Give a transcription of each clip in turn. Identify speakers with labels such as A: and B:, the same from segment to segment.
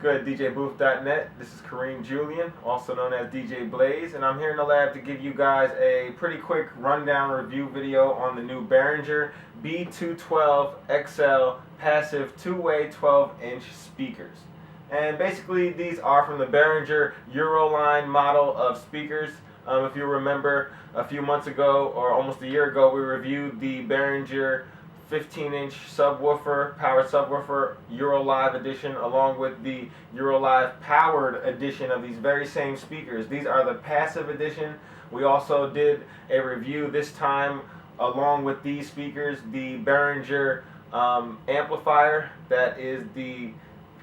A: good, DJBooth.net. This is Kareem Julian, also known as DJ Blaze, and I'm here in the lab to give you guys a pretty quick rundown review video on the new Behringer B212XL passive two-way 12-inch speakers. And basically these are from the Behringer Eurolive model of speakers. If you remember, a few months ago or almost a year ago, we reviewed the Behringer 15-inch subwoofer, powered subwoofer, Eurolive edition, along with the Eurolive powered edition of these very same speakers. These are the passive edition. We also did a review this time, along with these speakers, the Behringer amplifier, that is the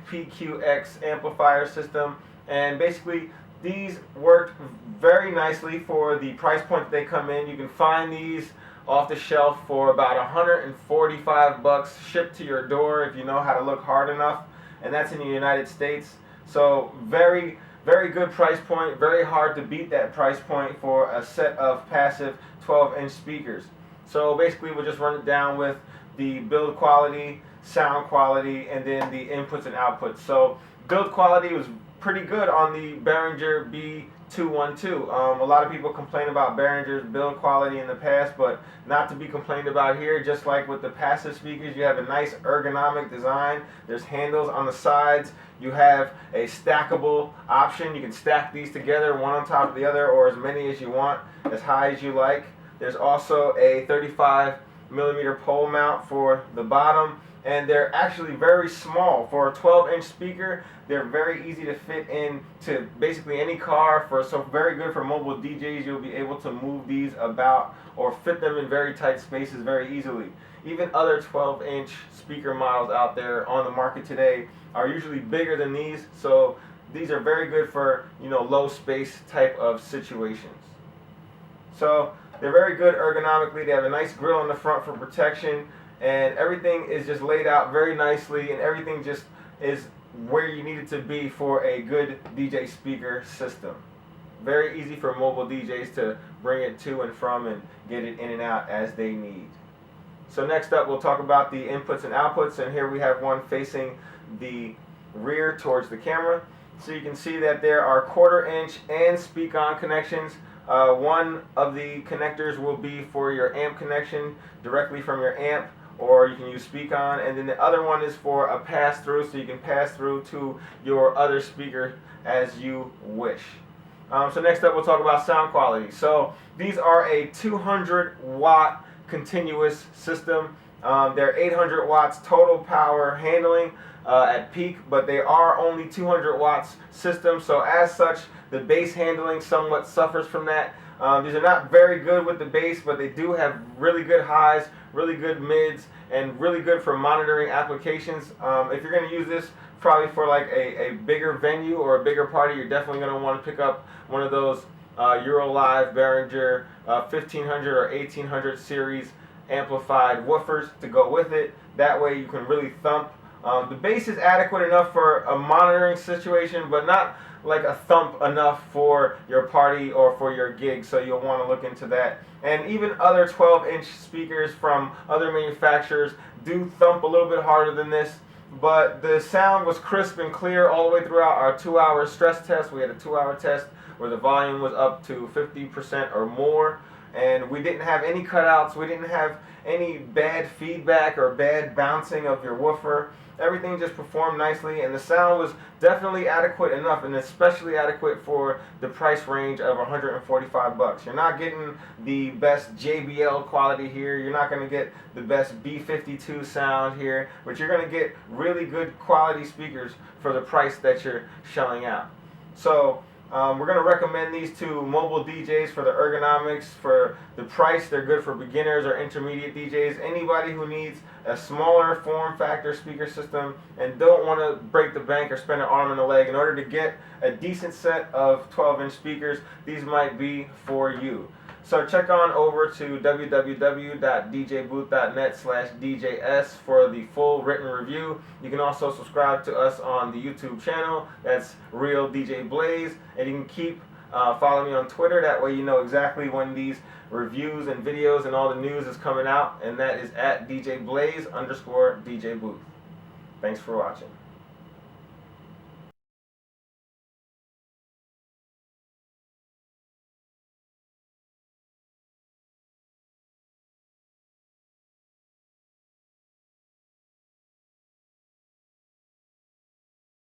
A: PQX amplifier system, and basically these worked very nicely for the price point that they come in. You can find these off the shelf for about $145 shipped to your door if you know how to look hard enough, and that's in the United States. So very good price point, very hard to beat that price point for a set of passive 12-inch speakers. So basically we'll just run it down with the build quality, sound quality, and then the inputs and outputs. So build quality was pretty good on the Behringer B212. A lot of people complain about Behringer's build quality in the past, but not to be complained about here. Just like with the passive speakers, you have a nice ergonomic design. There's handles on the sides. You have a stackable option. You can stack these together, one on top of the other, or as many as you want, as high as you like. There's also a 35mm pole mount for the bottom, and they're actually very small. For a 12-inch speaker, they're very easy to fit into basically any car. So very good for mobile DJs. You'll be able to move these about or fit them in very tight spaces very easily. Even other 12-inch speaker models out there on the market today are usually bigger than these, so these are very good for, low space type of situations. So they're very good ergonomically. They have a nice grill on the front for protection, and everything is just laid out very nicely, and everything just is where you need it to be for a good DJ speaker system. Very easy for mobile DJs to bring it to and from and get it in and out as they need. So next up, we'll talk about the inputs and outputs, and here we have one facing the rear towards the camera. So you can see that there are 1/4-inch and speak-on connections. One of the connectors will be for your amp connection directly from your amp, or you can use speak-on, and then the other one is for a pass-through, so you can pass through to your other speaker as you wish. So next up, we'll talk about sound quality. So these are a 200-watt continuous system. They're 800 watts total power handling at peak, but they are only 200 watts system, so as such the bass handling somewhat suffers from that. These are not very good with the bass, but they do have really good highs, really good mids, and really good for monitoring applications. If you're going to use this probably for like a bigger venue or a bigger party, you're definitely going to want to pick up one of those Eurolive Behringer 1500 or 1800 series amplified woofers to go with it. That way you can really thump. The bass is adequate enough for a monitoring situation, but not like a thump enough for your party or for your gig, so you'll want to look into that. And even other 12-inch speakers from other manufacturers do thump a little bit harder than this, but the sound was crisp and clear all the way throughout our 2-hour stress test. We had a 2-hour test where the volume was up to 50% or more, and we didn't have any cutouts. We didn't have any bad feedback or bad bouncing of your woofer. Everything just performed nicely, and the sound was definitely adequate enough, and especially adequate for the price range of $145. You're not getting the best JBL quality here. You're not going to get the best B52 sound here, but you're going to get really good quality speakers for the price that you're shelling out. So we're going to recommend these to mobile DJs for the ergonomics, for the price. They're good for beginners or intermediate DJs. Anybody who needs a smaller form factor speaker system and don't want to break the bank or spend an arm and a leg in order to get a decent set of 12-inch speakers, these might be for you. So check on over to www.djbooth.net/DJS for the full written review. You can also subscribe to us on the YouTube channel. That's Real DJ Blaze. And you can keep following me on Twitter. That way you know exactly when these reviews and videos and all the news is coming out. And that is at DJ Blaze _DJ Booth. Thanks for watching.